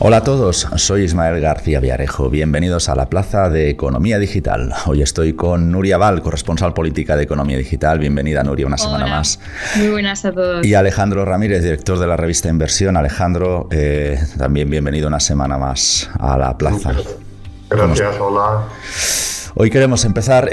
Hola a todos, soy Ismael García Villarejo. Bienvenidos a la Plaza de Economía Digital. Hoy estoy con Nuria Val, corresponsal política de Economía Digital. Bienvenida, Nuria, una semana más. Muy buenas a todos. Y Alejandro Ramírez, director de la revista Inversión. Alejandro, también bienvenido una semana más a la plaza. Gracias, hola. Hoy queremos empezar,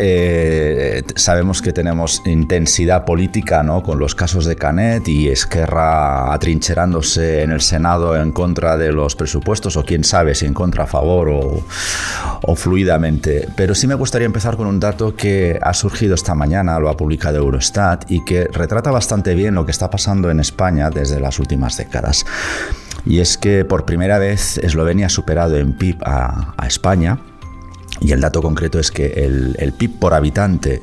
sabemos que tenemos intensidad política, ¿no?, con los casos de Canet y Esquerra atrincherándose en el Senado en contra de los presupuestos, o quién sabe si en contra, a favor o fluidamente. Pero sí me gustaría empezar con un dato que ha surgido esta mañana, lo ha publicado Eurostat, y que retrata bastante bien lo que está pasando en España desde las últimas décadas. Y es que por primera vez Eslovenia ha superado en PIB a España. Y el dato concreto es que el PIB por habitante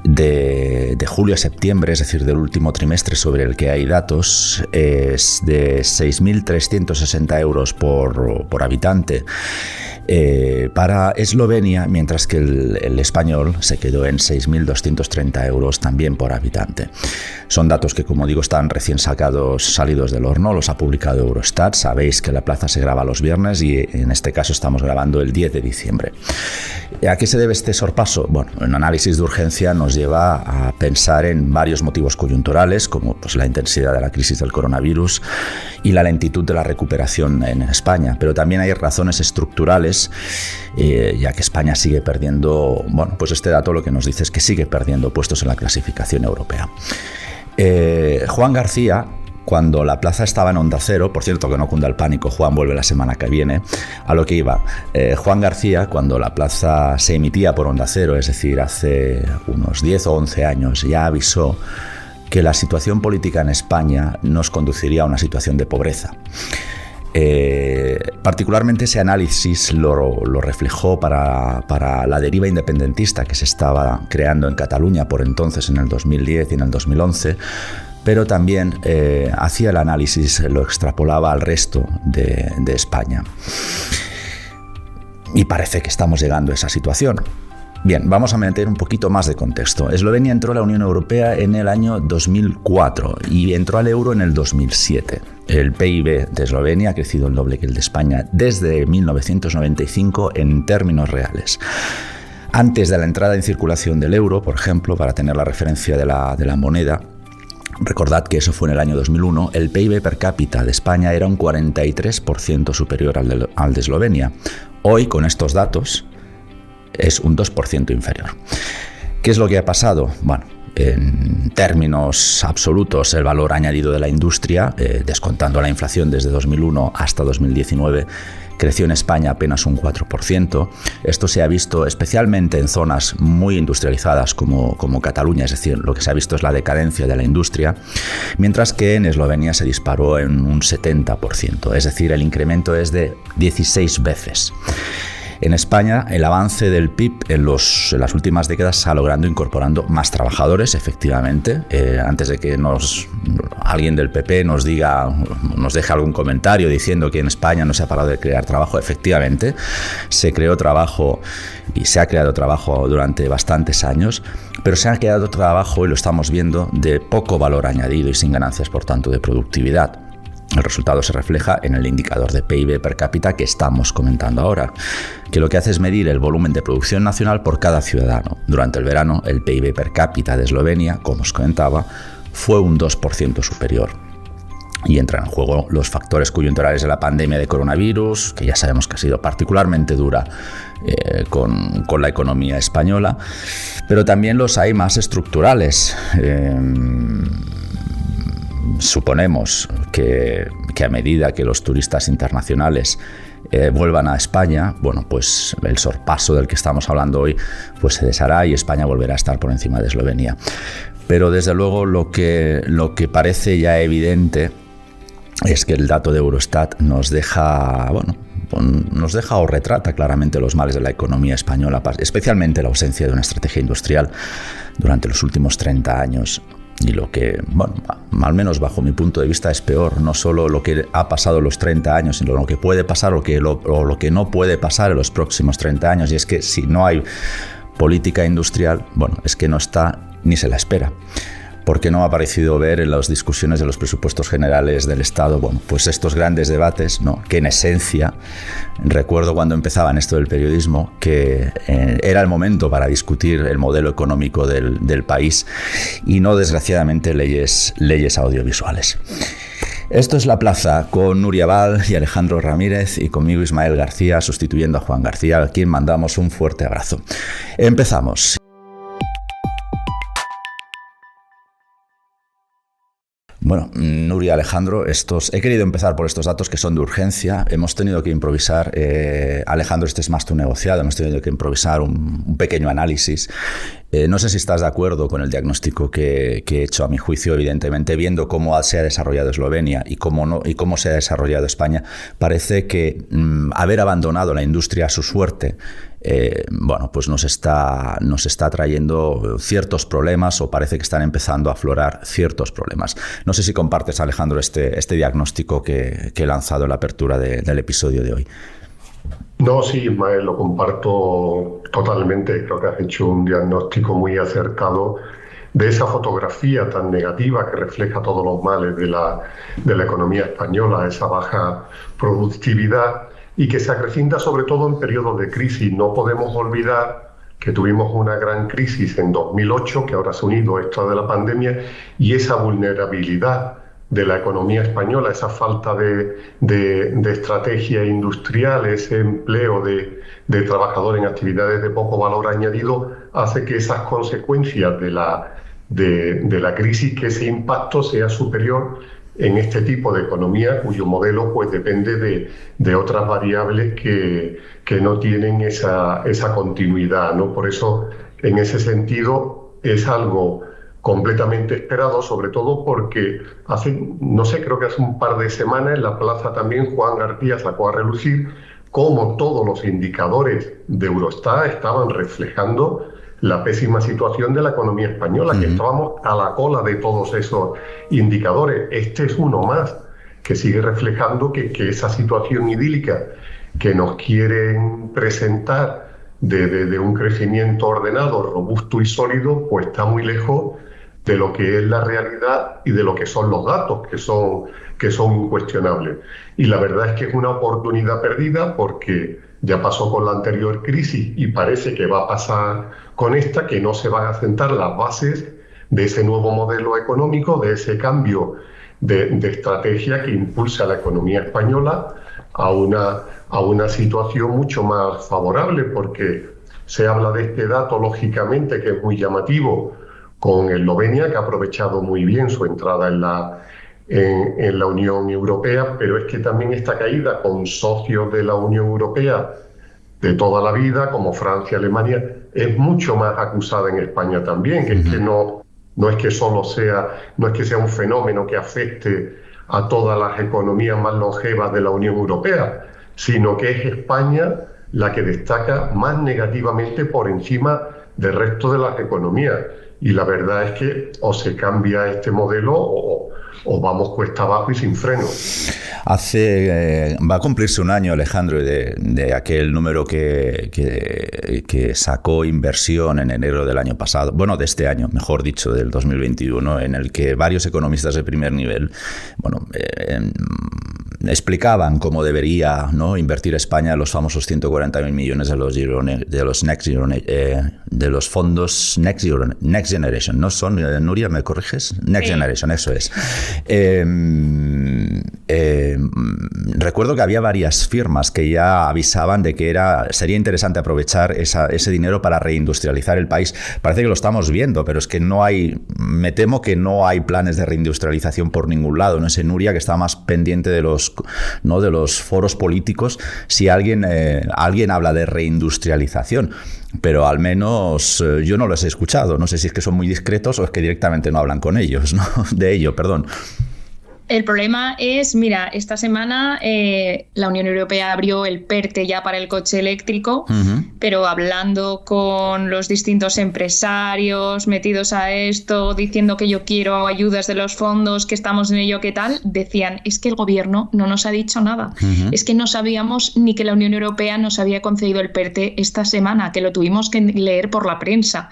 de julio a septiembre, es decir, del último trimestre sobre el que hay datos, es de 6.360 euros por habitante para Eslovenia, mientras que el español se quedó en 6.230 euros también por habitante. Son datos que, como digo, están recién salidos del horno, los ha publicado Eurostat. Sabéis que la plaza se graba los viernes y en este caso estamos grabando el 10 de diciembre. ¿A qué se debe este sorpaso? Bueno, un análisis de urgencia nos lleva a pensar en varios motivos coyunturales, como pues la intensidad de la crisis del coronavirus y la lentitud de la recuperación en España, pero también hay razones estructurales, ya que España sigue perdiendo, bueno, pues este dato lo que nos dice es que sigue perdiendo puestos en la clasificación europea. Juan García, cuando la plaza estaba en Onda Cero, por cierto que no cunda el pánico, Juan vuelve la semana que viene, a lo que iba. Juan García, cuando la plaza se emitía por Onda Cero, es decir, hace unos 10 o 11 años, ya avisó que la situación política en España nos conduciría a una situación de pobreza. Particularmente ese análisis lo reflejó para la deriva independentista que se estaba creando en Cataluña por entonces, en el 2010 y en el 2011, pero también hacía el análisis, lo extrapolaba al resto de España. Y parece que estamos llegando a esa situación. Bien, vamos a meter un poquito más de contexto. Eslovenia entró a la Unión Europea en el año 2004 y entró al euro en el 2007. El PIB de Eslovenia ha crecido el doble que el de España desde 1995 en términos reales. Antes de la entrada en circulación del euro, por ejemplo, para tener la referencia de la moneda, recordad que eso fue en el año 2001, el PIB per cápita de España era un 43% superior al de Eslovenia. Hoy, con estos datos, es un 2% inferior. ¿Qué es lo que ha pasado? Bueno, en términos absolutos, el valor añadido de la industria, descontando la inflación desde 2001 hasta 2019, creció en España apenas un 4%. Esto se ha visto especialmente en zonas muy industrializadas como Cataluña, es decir, lo que se ha visto es la decadencia de la industria, mientras que en Eslovenia se disparó en un 70%, es decir, el incremento es de 16 veces. En España, el avance del PIB en las últimas décadas se ha logrado incorporando más trabajadores, efectivamente. Antes de que alguien del PP nos deje algún comentario diciendo que en España no se ha parado de crear trabajo, efectivamente, se creó trabajo y se ha creado trabajo durante bastantes años, pero se ha creado trabajo, y lo estamos viendo, de poco valor añadido y sin ganancias, por tanto, de productividad. El resultado se refleja en el indicador de PIB per cápita que estamos comentando ahora, que lo que hace es medir el volumen de producción nacional por cada ciudadano. Durante el verano, el PIB per cápita de Eslovenia, como os comentaba, fue un 2% superior. Y entran en juego los factores coyunturales de la pandemia de coronavirus, que ya sabemos que ha sido particularmente dura con la economía española, pero también los hay más estructurales. Suponemos que a medida que los turistas internacionales vuelvan a España, bueno, pues el sorpaso del que estamos hablando hoy pues se deshará y España volverá a estar por encima de Eslovenia. Pero desde luego lo que parece ya evidente es que el dato de Eurostat nos deja o retrata claramente los males de la economía española, especialmente la ausencia de una estrategia industrial durante los últimos 30 años. Y lo que, bueno, al menos bajo mi punto de vista, es peor, no solo lo que ha pasado en los 30 años, sino lo que puede pasar o lo que no puede pasar en los próximos 30 años. Y es que si no hay política industrial, bueno, es que no está ni se la espera. porque no me ha parecido ver en las discusiones de los presupuestos generales del Estado, bueno, pues estos grandes debates, ¿no? Que en esencia, recuerdo cuando empezaba en esto del periodismo, que era el momento para discutir el modelo económico del país y no, desgraciadamente, leyes audiovisuales. Esto es La Plaza, con Nuria Val y Alejandro Ramírez, y conmigo Ismael García, sustituyendo a Juan García, a quien mandamos un fuerte abrazo. Empezamos. Bueno, Nuria, Alejandro, he querido empezar por estos datos que son de urgencia. Hemos tenido que improvisar, Alejandro, este es más tu negociado, hemos tenido que improvisar un pequeño análisis. No sé si estás de acuerdo con el diagnóstico que he hecho, a mi juicio, evidentemente, viendo cómo se ha desarrollado Eslovenia y cómo se ha desarrollado España. Parece que haber abandonado la industria a su suerte, bueno, pues nos está trayendo ciertos problemas, o parece que están empezando a aflorar ciertos problemas. No sé si compartes, Alejandro, este diagnóstico que he lanzado en la apertura del episodio de hoy. No, sí, Ismael, lo comparto totalmente. Creo que has hecho un diagnóstico muy acertado de esa fotografía tan negativa que refleja todos los males de la economía española, esa baja productividad y que se acrecienta sobre todo en periodos de crisis. No podemos olvidar que tuvimos una gran crisis en 2008, que ahora se ha unido a esta de la pandemia, y esa vulnerabilidad de la economía española, esa falta de estrategia industrial, ese empleo de trabajadores en actividades de poco valor añadido, hace que esas consecuencias de la crisis, que ese impacto sea superior en este tipo de economía, cuyo modelo pues depende de otras variables que no tienen esa continuidad, ¿no? Por eso, en ese sentido, es algo completamente esperado, sobre todo porque creo que hace un par de semanas en La Plaza también Juan García sacó a relucir cómo todos los indicadores de Eurostat estaban reflejando la pésima situación de la economía española, que estábamos a la cola de todos esos indicadores. Este es uno más que sigue reflejando que esa situación idílica que nos quieren presentar de un crecimiento ordenado, robusto y sólido, pues está muy lejos de lo que es la realidad y de lo que son los datos, que son incuestionables. Y la verdad es que es una oportunidad perdida, porque ya pasó con la anterior crisis y parece que va a pasar con esta, que no se van a sentar las bases de ese nuevo modelo económico, de ese cambio de estrategia que impulsa a la economía española a una situación mucho más favorable, porque se habla de este dato, lógicamente, que es muy llamativo, con Eslovenia, que ha aprovechado muy bien su entrada en la Unión Europea, pero es que también esta caída con socios de la Unión Europea de toda la vida, como Francia, Alemania, es mucho más acusada en España también, que es que no es que sea un fenómeno que afecte a todas las economías más longevas de la Unión Europea, sino que es España la que destaca más negativamente por encima del resto de las economías. Y la verdad es que o se cambia este modelo o vamos cuesta abajo y sin freno. Va a cumplirse un año, Alejandro, de aquel número que sacó Inversión en enero del año pasado, bueno, de este año, mejor dicho, del 2021, en el que varios economistas de primer nivel, explicaban cómo debería, ¿no?, invertir España los famosos 140.000 millones de los fondos Next Generation, ¿no son, Nuria, me corriges? Next Generation, eso es. Recuerdo que había varias firmas que ya avisaban de que sería interesante aprovechar ese dinero para reindustrializar el país. Parece que lo estamos viendo, pero es que me temo que no hay planes de reindustrialización por ningún lado. No sé, Nuria, que está más pendiente de los foros políticos, si alguien habla de reindustrialización, pero al menos yo no los he escuchado. No sé si es que son muy discretos o es que directamente no hablan con ellos, ¿no? De ello, perdón. El problema es, mira, esta semana la Unión Europea abrió el PERTE ya para el coche eléctrico, pero hablando con los distintos empresarios metidos a esto, diciendo que yo quiero ayudas de los fondos, que estamos en ello, ¿qué tal? Decían, es que el gobierno no nos ha dicho nada. Es que no sabíamos ni que la Unión Europea nos había concedido el PERTE esta semana, que lo tuvimos que leer por la prensa.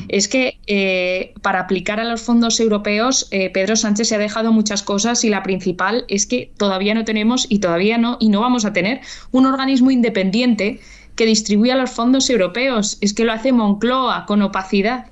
Es que para aplicar a los fondos europeos, Pedro Sánchez se ha dejado muchas cosas y la principal es que todavía no tenemos y no vamos a tener un organismo independiente que distribuya los fondos europeos. Es que lo hace Moncloa con opacidad.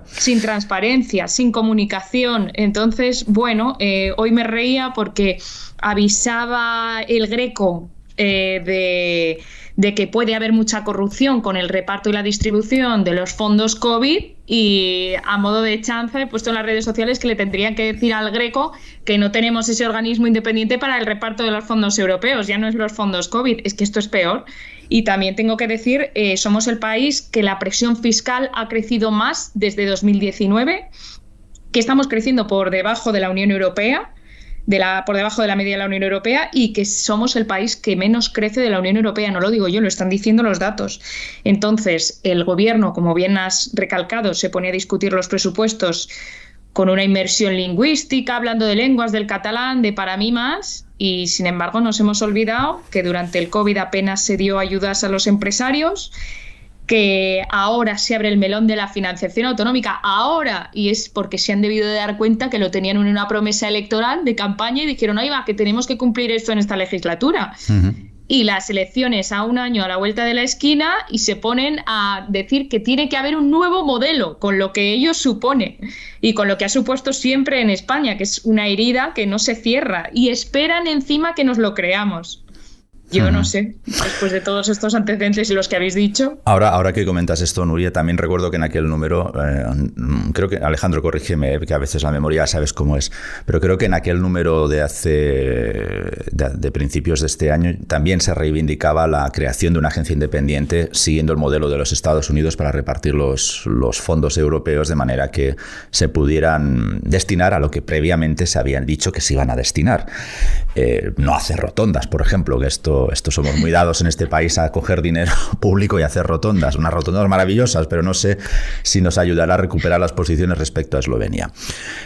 Sin transparencia, sin comunicación. Entonces, bueno, hoy me reía porque avisaba el Greco de que puede haber mucha corrupción con el reparto y la distribución de los fondos COVID, y a modo de chanza he puesto en las redes sociales que le tendrían que decir al Greco que no tenemos ese organismo independiente para el reparto de los fondos europeos, ya no es los fondos COVID, es que esto es peor. Y también tengo que decir, somos el país que la presión fiscal ha crecido más desde 2019, que estamos creciendo por debajo de la Unión Europea, por debajo de la media de la Unión Europea, y que somos el país que menos crece de la Unión Europea. No lo digo yo, lo están diciendo los datos. Entonces, el gobierno, como bien has recalcado, se pone a discutir los presupuestos con una inmersión lingüística, hablando de lenguas, del catalán, de para mí más, y sin embargo nos hemos olvidado que durante el COVID apenas se dio ayudas a los empresarios, que ahora se abre el melón de la financiación autonómica, ahora, y es porque se han debido de dar cuenta que lo tenían en una promesa electoral de campaña y dijeron, ahí va, que tenemos que cumplir esto en esta legislatura. Y las elecciones a un año a la vuelta de la esquina y se ponen a decir que tiene que haber un nuevo modelo, con lo que ello supone y con lo que ha supuesto siempre en España, que es una herida que no se cierra, y esperan encima que nos lo creamos. Yo no sé, después de todos estos antecedentes y los que habéis dicho. Ahora que comentas esto, Nuria, también recuerdo que en aquel número, creo que, Alejandro, corrígeme, que a veces la memoria sabes cómo es, pero creo que en aquel número de principios de este año también se reivindicaba la creación de una agencia independiente siguiendo el modelo de los Estados Unidos para repartir los fondos europeos de manera que se pudieran destinar a lo que previamente se habían dicho que se iban a destinar. No hacer rotondas, por ejemplo, que esto somos muy dados en este país a coger dinero público y hacer rotondas, unas rotondas maravillosas, pero no sé si nos ayudará a recuperar las posiciones respecto a Eslovenia.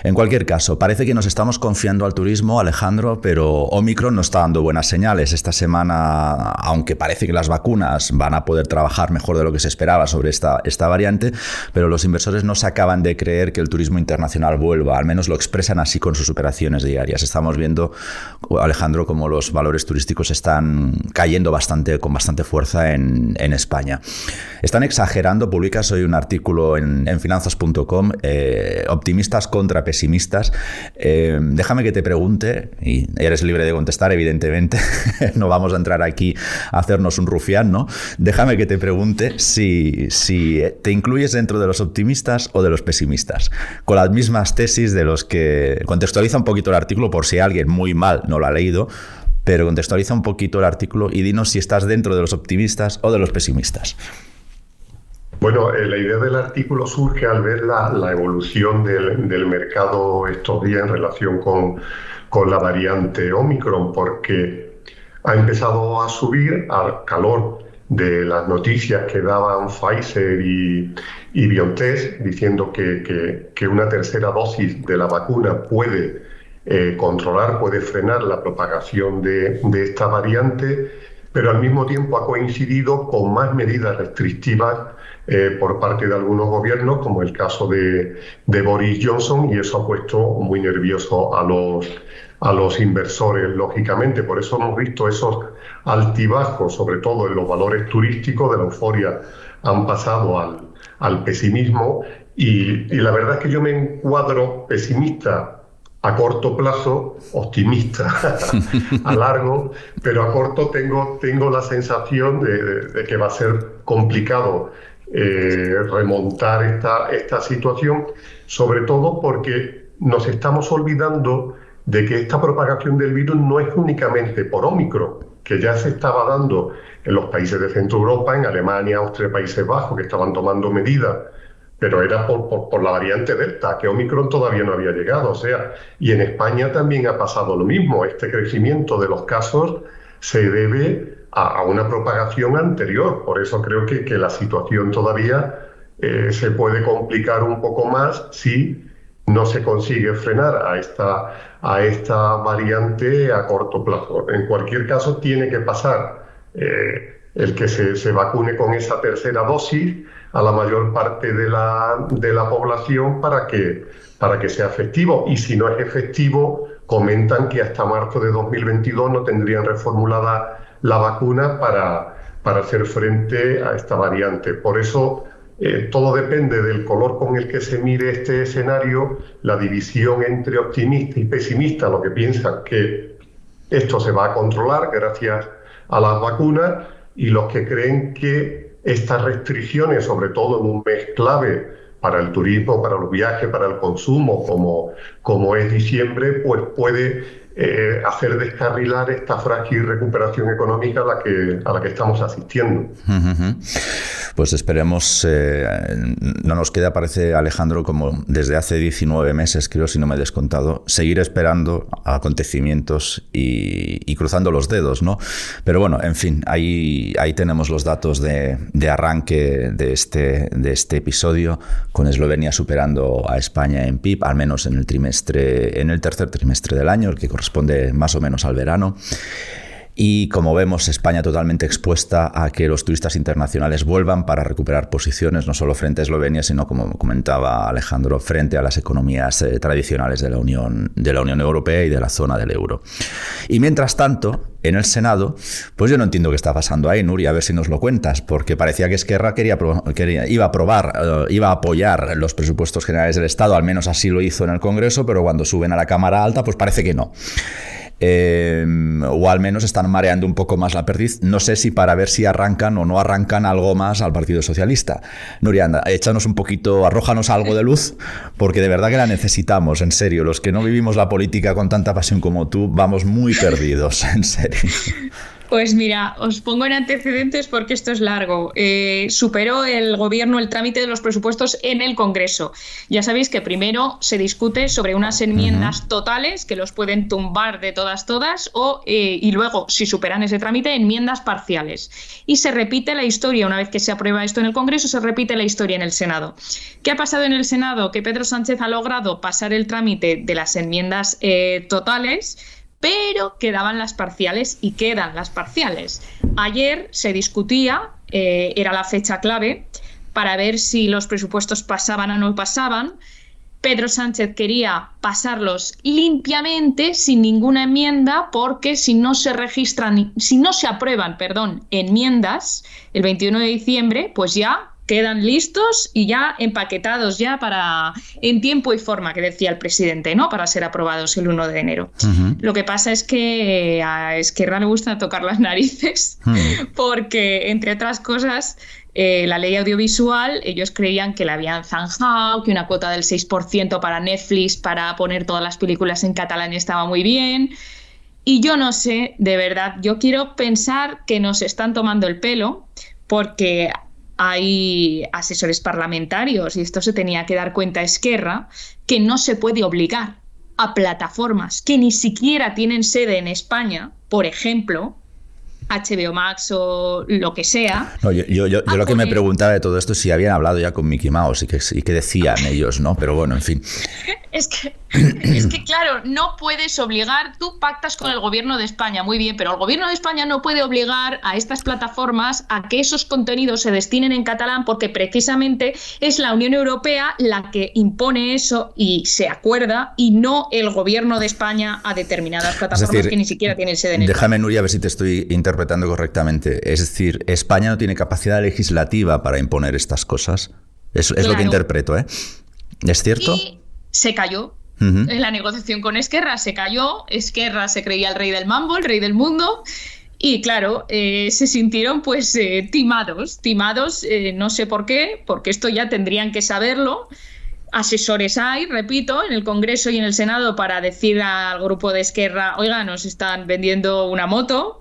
En cualquier caso, parece que nos estamos confiando al turismo, Alejandro, pero Omicron no está dando buenas señales. Esta semana, aunque parece que las vacunas van a poder trabajar mejor de lo que se esperaba sobre esta variante, pero los inversores no se acaban de creer que el turismo internacional vuelva, al menos lo expresan así con sus operaciones diarias. Estamos viendo, Alejandro, cómo los valores turísticos están cayendo con bastante fuerza en España. Están exagerando, publicas hoy un artículo en finanzas.com, optimistas contra pesimistas. Déjame que te pregunte, y eres libre de contestar, evidentemente, no vamos a entrar aquí a hacernos un rufián, ¿no? Déjame que te pregunte si te incluyes dentro de los optimistas o de los pesimistas, con las mismas tesis de los que... Contextualiza un poquito el artículo por si alguien muy mal no lo ha leído, pero contextualiza un poquito el artículo y dinos si estás dentro de los optimistas o de los pesimistas. Bueno, la idea del artículo surge al ver la evolución del mercado estos días en relación con la variante Omicron, porque ha empezado a subir al calor de las noticias que daban Pfizer y BioNTech, diciendo que una tercera dosis de la vacuna puede controlar, puede frenar la propagación de esta variante, pero al mismo tiempo ha coincidido con más medidas restrictivas por parte de algunos gobiernos, como el caso de Boris Johnson, y eso ha puesto muy nervioso a los inversores, lógicamente. Por eso hemos visto esos altibajos, sobre todo en los valores turísticos, de la euforia han pasado al pesimismo, y la verdad es que yo me encuadro pesimista a corto plazo, optimista a largo, pero a corto tengo la sensación de que va a ser complicado remontar esta situación, sobre todo porque nos estamos olvidando de que esta propagación del virus no es únicamente por Omicron, que ya se estaba dando en los países de Centro Europa, en Alemania, Austria, Países Bajos, que estaban tomando medidas pero era por la variante Delta, que Omicron todavía no había llegado. O sea, y en España también ha pasado lo mismo. Este crecimiento de los casos se debe a una propagación anterior. Por eso creo que la situación todavía se puede complicar un poco más si no se consigue frenar a esta variante a corto plazo. En cualquier caso, tiene que pasar el que se vacune con esa tercera dosis a la mayor parte de la población para que sea efectivo. Y si no es efectivo, comentan que hasta marzo de 2022 no tendrían reformulada la vacuna para hacer frente a esta variante. Por eso todo depende del color con el que se mire este escenario, la división entre optimistas y pesimistas, lo que piensan que esto se va a controlar gracias a las vacunas, y los que creen que estas restricciones, sobre todo en un mes clave para el turismo, para los viajes, para el consumo, como es diciembre, pues puede hacer descarrilar esta frágil recuperación económica a la que estamos asistiendo. Pues esperemos, no nos queda, parece, Alejandro, como desde hace 19 meses, creo, si no me he descontado, seguir esperando acontecimientos y cruzando los dedos, ¿no? Pero bueno, en fin, ahí tenemos los datos de arranque de este episodio, con Eslovenia superando a España en PIB, al menos en el tercer trimestre del año, el que corresponde más o menos al verano. Y como vemos, España totalmente expuesta a que los turistas internacionales vuelvan para recuperar posiciones, no solo frente a Eslovenia, sino, como comentaba Alejandro, frente a las economías tradicionales de la Unión Europea y de la zona del euro. Y mientras tanto, en el Senado, pues yo no entiendo qué está pasando ahí, Nuria, a ver si nos lo cuentas, porque parecía que Esquerra iba a apoyar los presupuestos generales del Estado, al menos así lo hizo en el Congreso, pero cuando suben a la Cámara Alta, pues parece que no. O al menos están mareando un poco más la perdiz. No sé si para ver si arrancan o no arrancan algo más al Partido Socialista. Nuria, anda, échanos un poquito, arrójanos algo de luz, porque de verdad que la necesitamos, en serio. Los que no vivimos la política con tanta pasión como tú, vamos muy perdidos, en serio. Pues mira, os pongo en antecedentes porque esto es largo. Superó el Gobierno el trámite de los presupuestos en el Congreso. Ya sabéis que primero se discute sobre unas enmiendas totales que los pueden tumbar de todas, y luego, si superan ese trámite, enmiendas parciales. Y se repite la historia, una vez que se aprueba esto en el Congreso, se repite la historia en el Senado. ¿Qué ha pasado en el Senado? Que Pedro Sánchez ha logrado pasar el trámite de las enmiendas totales, pero quedaban las parciales y quedan las parciales. Ayer se discutía, era la fecha clave, para ver si los presupuestos pasaban o no pasaban. Pedro Sánchez quería pasarlos limpiamente, sin ninguna enmienda, porque si no se aprueban enmiendas el 21 de diciembre, pues ya quedan listos y ya empaquetados ya en tiempo y forma, que decía el presidente, ¿no? Para ser aprobados el 1 de enero. Lo que pasa es que a Esquerra le gusta tocar las narices porque, entre otras cosas, la ley audiovisual, ellos creían que la habían zanjado, que una cuota del 6% para Netflix para poner todas las películas en catalán estaba muy bien. Y yo no sé, de verdad, yo quiero pensar que nos están tomando el pelo, porque hay asesores parlamentarios, y esto se tenía que dar cuenta Esquerra, que no se puede obligar a plataformas que ni siquiera tienen sede en España, por ejemplo, HBO Max o lo que sea. No, yo lo que me preguntaba de todo esto es si habían hablado ya con Mickey Mouse y qué decían ellos, ¿no? Pero bueno, en fin. Es que, claro, no puedes obligar, tú pactas con el Gobierno de España, muy bien, pero el Gobierno de España no puede obligar a estas plataformas a que esos contenidos se destinen en catalán, porque precisamente es la Unión Europea la que impone eso y se acuerda, y no el Gobierno de España a determinadas plataformas, es decir, que ni siquiera tienen sede en España. Déjame, Nuria, a ver si te estoy interpretando correctamente. Es decir, España no tiene capacidad legislativa para imponer estas cosas. Es lo que interpreto, ¿eh? ¿Es cierto? Y se cayó. En la negociación con Esquerra se cayó. Esquerra se creía el rey del mambo, el rey del mundo. Y claro, se sintieron pues timados, no sé por qué, porque esto ya tendrían que saberlo. Asesores hay, repito, en el Congreso y en el Senado para decir al grupo de Esquerra, oiga, nos están vendiendo una moto.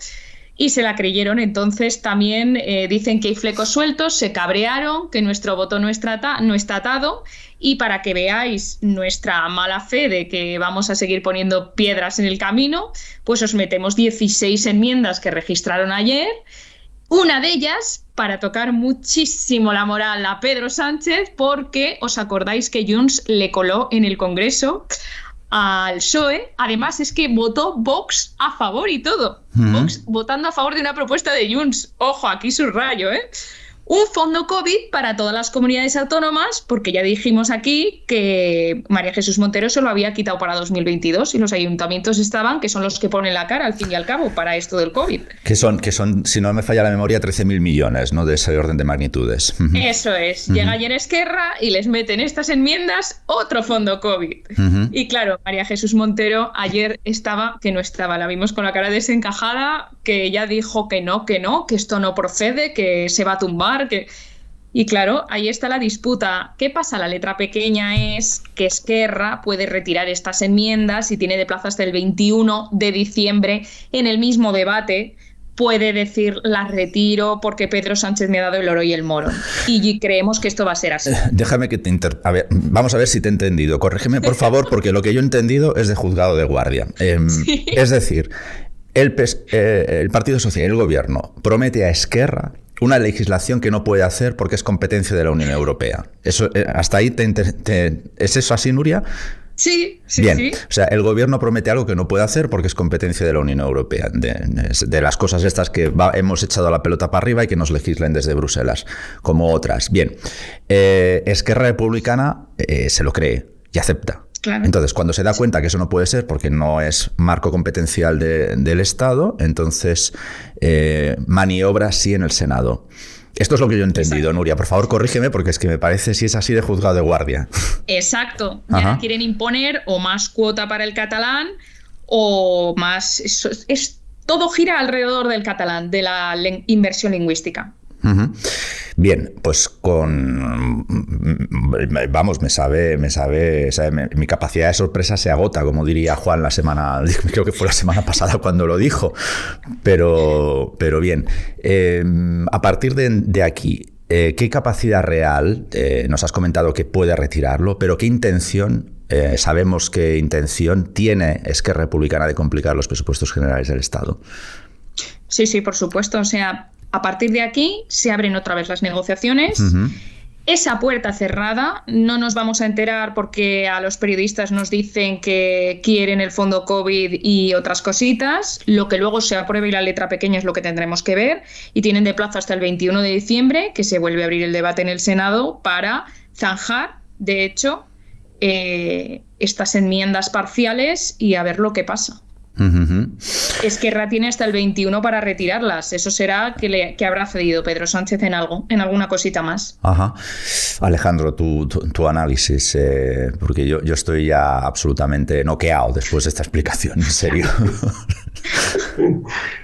y se la creyeron. Entonces también dicen que hay flecos sueltos, se cabrearon, que nuestro voto no está atado, y para que veáis nuestra mala fe de que vamos a seguir poniendo piedras en el camino, pues os metemos 16 enmiendas que registraron ayer. Una de ellas para tocar muchísimo la moral a Pedro Sánchez, porque os acordáis que Junts le coló en el Congreso al PSOE. Además es que votó Vox a favor y todo. Vox votando a favor de una propuesta de Junts. Ojo, aquí subrayo, un fondo COVID para todas las comunidades autónomas, porque ya dijimos aquí que María Jesús Montero se lo había quitado para 2022 y los ayuntamientos que son los que ponen la cara al fin y al cabo para esto del COVID. Que son, si no me falla la memoria, 13.000 millones, ¿no? De ese orden de magnitudes. Eso es. Llega ayer Esquerra y les meten estas enmiendas otro fondo COVID. Y claro, María Jesús Montero ayer que no estaba, la vimos con la cara desencajada, que ella dijo que no, que esto no procede, que se va a tumbar. Y claro, ahí está la disputa. ¿Qué pasa? La letra pequeña es que Esquerra puede retirar estas enmiendas y tiene de plazo hasta el 21 de diciembre. En el mismo debate puede decir las retiro porque Pedro Sánchez me ha dado el oro y el moro. Y creemos que esto va a ser así. Déjame que vamos a ver si te he entendido. Corrígeme, por favor, porque lo que yo he entendido es de juzgado de guardia. Sí. Es decir, el Partido Social y el Gobierno promete a Esquerra una legislación que no puede hacer porque es competencia de la Unión Europea. Eso, ¿hasta ahí es eso así, Nuria? Sí, sí, bien. Sí. O sea, el Gobierno promete algo que no puede hacer porque es competencia de la Unión Europea, de las cosas estas que hemos echado la pelota para arriba y que nos legislen desde Bruselas, como otras. Bien, Esquerra Republicana se lo cree y acepta. Claro. Entonces, cuando se da cuenta que eso no puede ser porque no es marco competencial del Estado, entonces maniobra sí en el Senado. Esto es lo que yo he entendido. Exacto. Nuria, por favor, corrígeme porque es que me parece si es así de juzgado de guardia. Exacto. Ya quieren imponer o más cuota para el catalán o más... todo gira alrededor del catalán, de la inversión lingüística. Bien, pues vamos, me sabe, mi capacidad de sorpresa se agota, como diría Juan creo que fue la semana pasada cuando lo dijo, pero bien, a partir de aquí, ¿qué capacidad real? Nos has comentado que puede retirarlo, pero ¿qué intención? Sabemos qué intención tiene Esquerra Republicana de complicar los presupuestos generales del Estado. Sí, por supuesto, o sea... A partir de aquí se abren otra vez las negociaciones. Esa puerta cerrada no nos vamos a enterar porque a los periodistas nos dicen que quieren el fondo COVID y otras cositas. Lo que luego se apruebe y la letra pequeña es lo que tendremos que ver. Y tienen de plazo hasta el 21 de diciembre, que se vuelve a abrir el debate en el Senado para zanjar, de hecho, estas enmiendas parciales y a ver lo que pasa. Esquerra tiene hasta el 21 para retirarlas. Eso será que habrá cedido Pedro Sánchez en alguna cosita más. Ajá. Alejandro, tu análisis, porque yo estoy ya absolutamente noqueado después de esta explicación, en serio.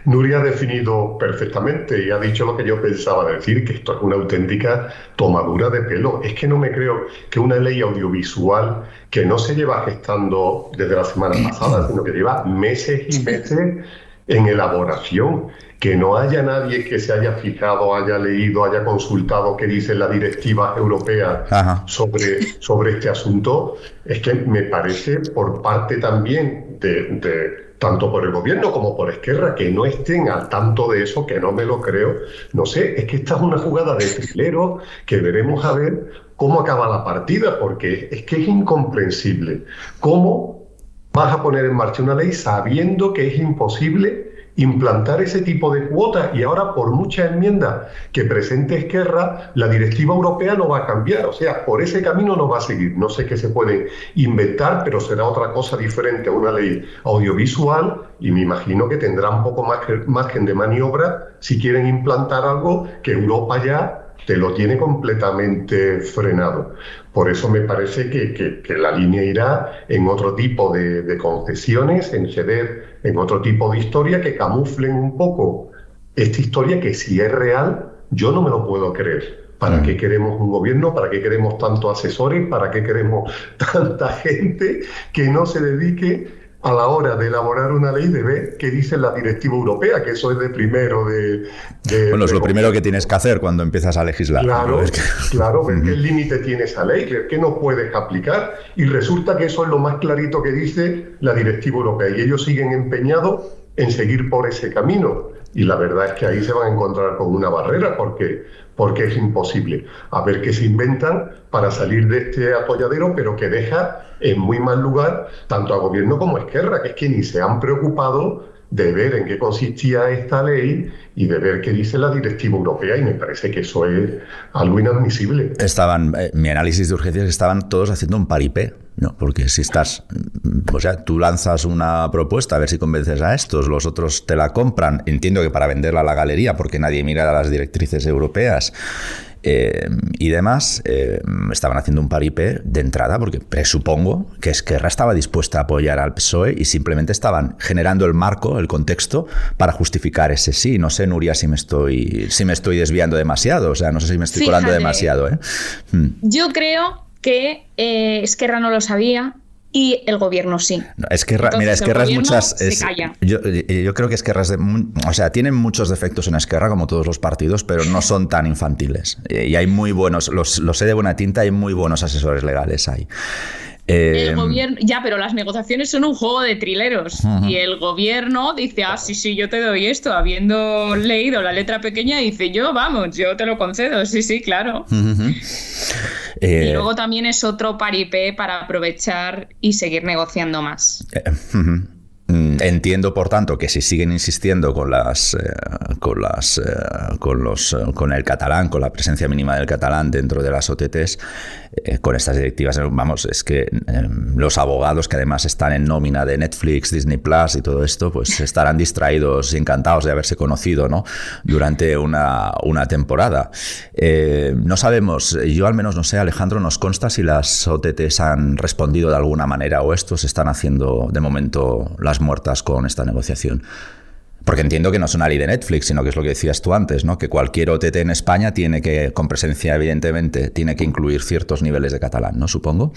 Nuria ha definido perfectamente y ha dicho lo que yo pensaba decir, que esto es una auténtica tomadura de pelo. Es que no me creo que una ley audiovisual que no se lleva gestando desde la semana pasada, sino que lleva meses y meses en elaboración, que no haya nadie que se haya fijado, haya leído, haya consultado qué dicen las directivas europeas sobre este asunto, es que me parece por parte también de tanto por el gobierno como por Esquerra, que no estén al tanto de eso, que no me lo creo. No sé, es que esta es una jugada de trilero que veremos a ver cómo acaba la partida, porque es que es incomprensible. ¿Cómo vas a poner en marcha una ley sabiendo que es imposible implantar ese tipo de cuotas? Y ahora, por muchas enmiendas que presente Esquerra, la directiva europea no va a cambiar. O sea, por ese camino no va a seguir. No sé qué se puede inventar, pero será otra cosa diferente a una ley audiovisual y me imagino que tendrá un poco más margen de maniobra si quieren implantar algo que Europa ya te lo tiene completamente frenado. Por eso me parece que la línea irá en otro tipo de concesiones, en ceder en otro tipo de historia que camuflen un poco esta historia que si es real, yo no me lo puedo creer. ¿Para qué queremos un gobierno? ¿Para qué queremos tantos asesores? ¿Para qué queremos tanta gente que no se dedique a la hora de elaborar una ley de ver qué dice la directiva europea, que eso es de primero bueno, es lo primero que tienes que hacer cuando empiezas a legislar. Claro, claro, ver qué límite tiene esa ley, ver qué no puedes aplicar, y resulta que eso es lo más clarito que dice la directiva europea, y ellos siguen empeñados en seguir por ese camino, y la verdad es que ahí se van a encontrar con una barrera, porque es imposible. A ver qué se inventan para salir de este atolladero, pero que deja en muy mal lugar tanto a Gobierno como a Esquerra, que es que ni se han preocupado de ver en qué consistía esta ley y de ver qué dice la directiva europea, y me parece que eso es algo inadmisible. Mi análisis de urgencias es que estaban todos haciendo un paripé, ¿no? Porque si tú lanzas una propuesta a ver si convences a estos, los otros te la compran, entiendo que para venderla a la galería porque nadie mira las directrices europeas, y demás, estaban haciendo un paripé de entrada, porque presupongo que Esquerra estaba dispuesta a apoyar al PSOE y simplemente estaban generando el marco, el contexto, para justificar ese sí. No sé, Nuria, si me estoy desviando demasiado, o sea, no sé si me estoy colando demasiado. Yo creo que Esquerra no lo sabía y el gobierno sí. No, Esquerra es muchas. Yo creo que Esquerra tienen muchos defectos en Esquerra, como todos los partidos, pero no son tan infantiles. Y hay muy buenos, los sé de buena tinta, hay muy buenos asesores legales ahí. El gobierno, pero las negociaciones son un juego de trileros, y el gobierno dice, sí, yo te doy esto, habiendo leído la letra pequeña, dice, yo te lo concedo, sí, claro. Y luego también es otro paripé para aprovechar y seguir negociando más. Entiendo, por tanto, que si siguen insistiendo con el catalán, con la presencia mínima del catalán dentro de las OTTs, con estas directivas, es que los abogados, que además están en nómina de Netflix, Disney Plus y todo esto, pues estarán distraídos y encantados de haberse conocido, ¿no?, durante una temporada. No sabemos, yo al menos no sé, Alejandro, nos consta si las OTTs han respondido de alguna manera o estos están haciendo de momento las muertas con esta negociación. Porque entiendo que no es una ley de Netflix, sino que es lo que decías tú antes, ¿no?, que cualquier OTT en España tiene que, con presencia evidentemente, tiene que incluir ciertos niveles de catalán, ¿no?, supongo.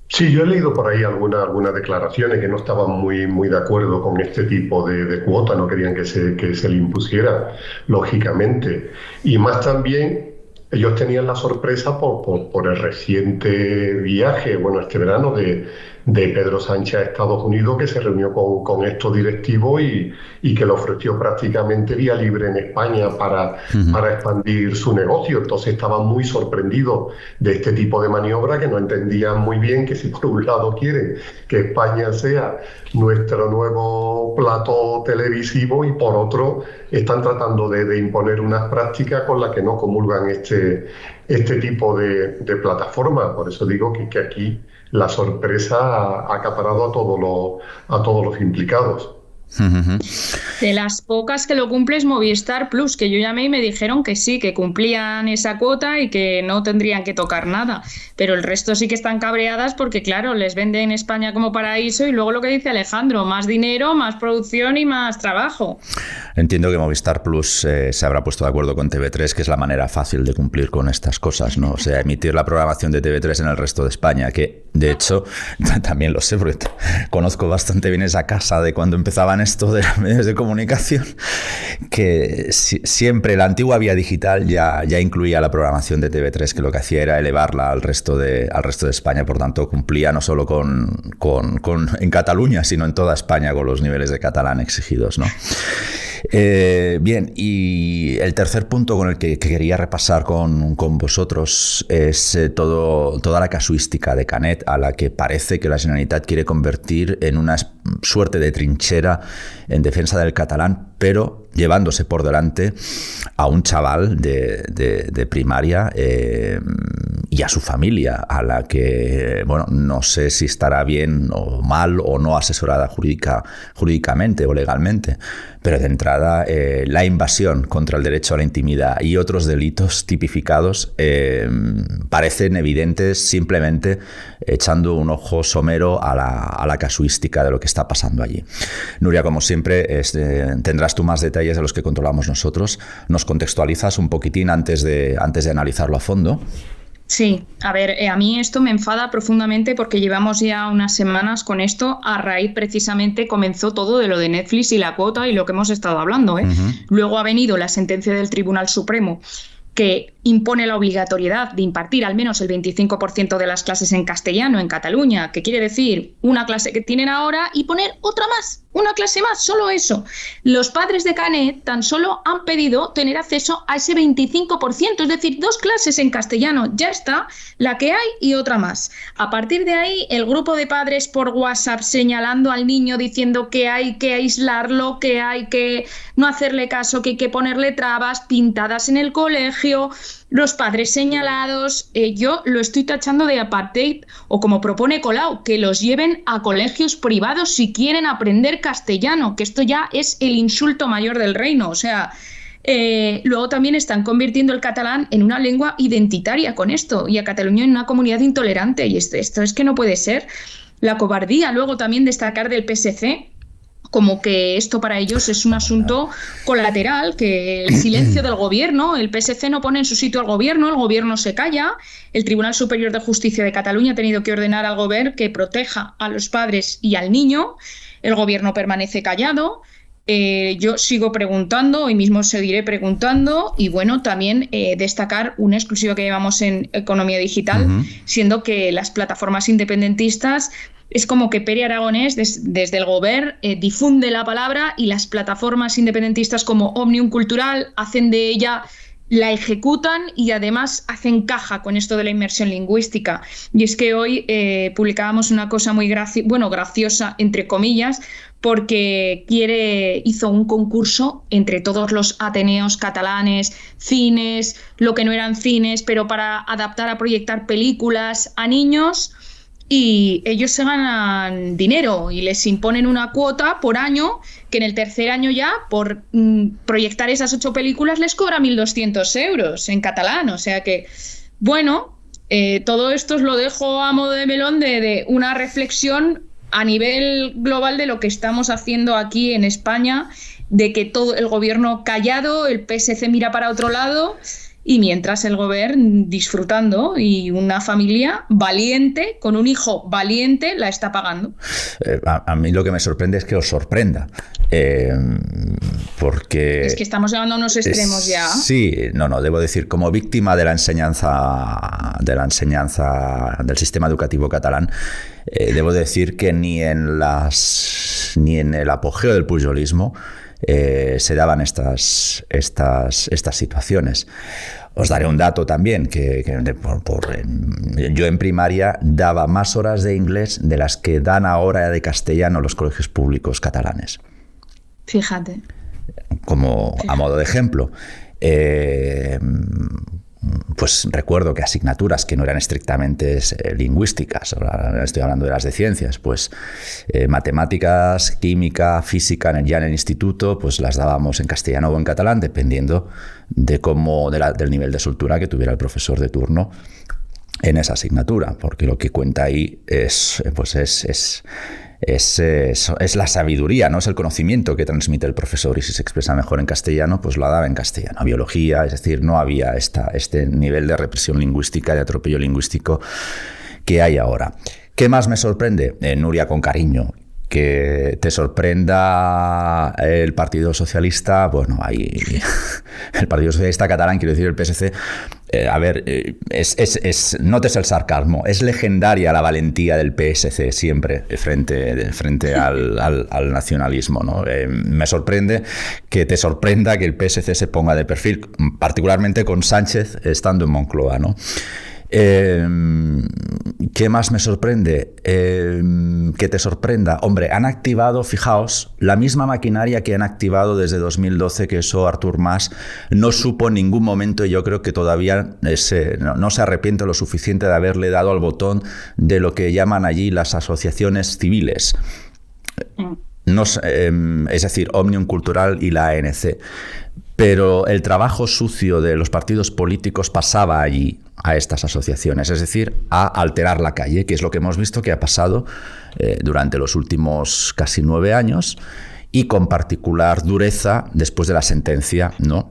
Sí, yo he leído por ahí algunas declaraciones que no estaban muy de acuerdo con este tipo de cuota, no querían que se le impusiera, lógicamente. Y más también, ellos tenían la sorpresa por el reciente viaje, este verano, de Pedro Sánchez a Estados Unidos, que se reunió con estos directivos y que le ofreció prácticamente vía libre en España para expandir su negocio. Entonces estaban muy sorprendidos de este tipo de maniobra, que no entendían muy bien que si por un lado quieren que España sea nuestro nuevo plato televisivo y por otro están tratando de imponer unas prácticas con las que no comulgan este tipo de plataformas. Por eso digo que aquí la sorpresa ha acaparado a todos los implicados. De las pocas que lo cumple es Movistar Plus, que yo llamé y me dijeron que sí, que cumplían esa cuota y que no tendrían que tocar nada, pero el resto sí que están cabreadas porque, claro, les venden España como paraíso y luego lo que dice Alejandro, más dinero, más producción y más trabajo. Entiendo que Movistar Plus se habrá puesto de acuerdo con TV3, que es la manera fácil de cumplir con estas cosas, ¿no? O sea, emitir la programación de TV3 en el resto de España, que de hecho también lo sé porque conozco bastante bien esa casa de cuando empezaban esto de los medios de comunicación, que siempre la antigua vía digital ya incluía la programación de TV3, que lo que hacía era elevarla al resto de España, por tanto cumplía no solo en Cataluña, sino en toda España con los niveles de catalán exigidos, ¿no? Bien, y el tercer punto con el que quería repasar con vosotros es toda la casuística de Canet, a la que parece que la Generalitat quiere convertir en una suerte de trinchera en defensa del catalán, pero llevándose por delante a un chaval de primaria y a su familia, a la que, no sé si estará bien o mal o no asesorada jurídicamente o legalmente, pero de entrada la invasión contra el derecho a la intimidad y otros delitos tipificados parecen evidentes simplemente echando un ojo somero a la casuística de lo que está pasando allí. Nuria, como siempre, tendrás tú más detalles de los que controlamos nosotros. Nos contextualizas un poquitín antes de analizarlo a fondo. Sí, a ver, a mí esto me enfada profundamente porque llevamos ya unas semanas con esto. A raíz precisamente comenzó todo de lo de Netflix y la cuota y lo que hemos estado hablando, ¿eh? Luego ha venido la sentencia del Tribunal Supremo que impone la obligatoriedad de impartir al menos el 25% de las clases en castellano en Cataluña, que quiere decir una clase que tienen ahora y poner otra más, una clase más, solo eso. Los padres de Canet tan solo han pedido tener acceso a ese 25%, es decir, 2 clases en castellano, ya está, la que hay y otra más. A partir de ahí, el grupo de padres por WhatsApp señalando al niño, diciendo que hay que aislarlo, que hay que no hacerle caso, que hay que ponerle trabas pintadas en el colegio, los padres señalados. Yo lo estoy tachando de apartheid, o como propone Colau, que los lleven a colegios privados si quieren aprender castellano, que esto ya es el insulto mayor del reino. O sea, luego también están convirtiendo el catalán en una lengua identitaria con esto, y a Cataluña en una comunidad intolerante, y esto es que no puede ser. La cobardía, luego también destacar del PSC, como que esto para ellos es un asunto colateral, que el silencio del gobierno, el PSC no pone en su sitio al gobierno, el gobierno se calla, el Tribunal Superior de Justicia de Cataluña ha tenido que ordenar al gobierno que proteja a los padres y al niño, el gobierno permanece callado. Yo sigo preguntando, hoy mismo seguiré preguntando, y bueno, también destacar una exclusiva que llevamos en Economía Digital, siendo que las plataformas independentistas es como que Pere Aragonés desde el Gobierno difunde la palabra, y las plataformas independentistas como Òmnium Cultural hacen de ella, la ejecutan y además hacen caja con esto de la inmersión lingüística. Y es que hoy publicábamos una cosa muy graciosa, entre comillas, porque hizo un concurso entre todos los ateneos catalanes, cines, lo que no eran cines, pero para adaptar a proyectar películas a niños. Y ellos se ganan dinero y les imponen una cuota por año, que en el tercer año ya, por proyectar esas 8 películas, les cobra 1.200 euros en catalán. O sea que, bueno, todo esto os lo dejo a modo de melón de una reflexión a nivel global de lo que estamos haciendo aquí en España, de que todo el gobierno callado, el PSC mira para otro lado, y mientras el gobierno disfrutando, y una familia valiente, con un hijo valiente, la está pagando. A mí lo que me sorprende es que os sorprenda. Porque... Es que estamos llegando a unos extremos ya. Sí, no, debo decir, como víctima de la enseñanza del sistema educativo catalán, debo decir que ni en el apogeo del pujolismo se daban estas situaciones. Os daré un dato también, yo en primaria daba más horas de inglés de las que dan ahora de castellano los colegios públicos catalanes. Fíjate. A modo de ejemplo. Pues recuerdo que asignaturas que no eran estrictamente lingüísticas, ahora estoy hablando de las de ciencias, pues matemáticas, química, física, ya en el instituto, pues las dábamos en castellano o en catalán, dependiendo del nivel de soltura que tuviera el profesor de turno en esa asignatura, porque lo que cuenta ahí es la sabiduría, no es el conocimiento que transmite el profesor, y si se expresa mejor en castellano, pues lo daba en castellano. Biología, es decir, no había este nivel de represión lingüística, de atropello lingüístico que hay ahora. ¿Qué más me sorprende? Nuria, con cariño, que te sorprenda el Partido Socialista, bueno, ahí el Partido Socialista catalán, quiero decir el PSC, notes el sarcasmo, es legendaria la valentía del PSC siempre frente al nacionalismo, ¿no? Me sorprende que te sorprenda que el PSC se ponga de perfil, particularmente con Sánchez estando en Moncloa, ¿no? ¿Qué más me sorprende? Que te sorprenda. Hombre, han activado, fijaos, la misma maquinaria que han activado desde 2012, que eso Artur Mas no supo en ningún momento, y yo creo que todavía no se arrepiente lo suficiente de haberle dado al botón de lo que llaman allí las asociaciones civiles. Es decir, Òmnium Cultural y la ANC. Pero el trabajo sucio de los partidos políticos pasaba allí, a estas asociaciones, es decir, a alterar la calle, que es lo que hemos visto que ha pasado durante los últimos casi 9 años, y con particular dureza después de la sentencia, ¿no?,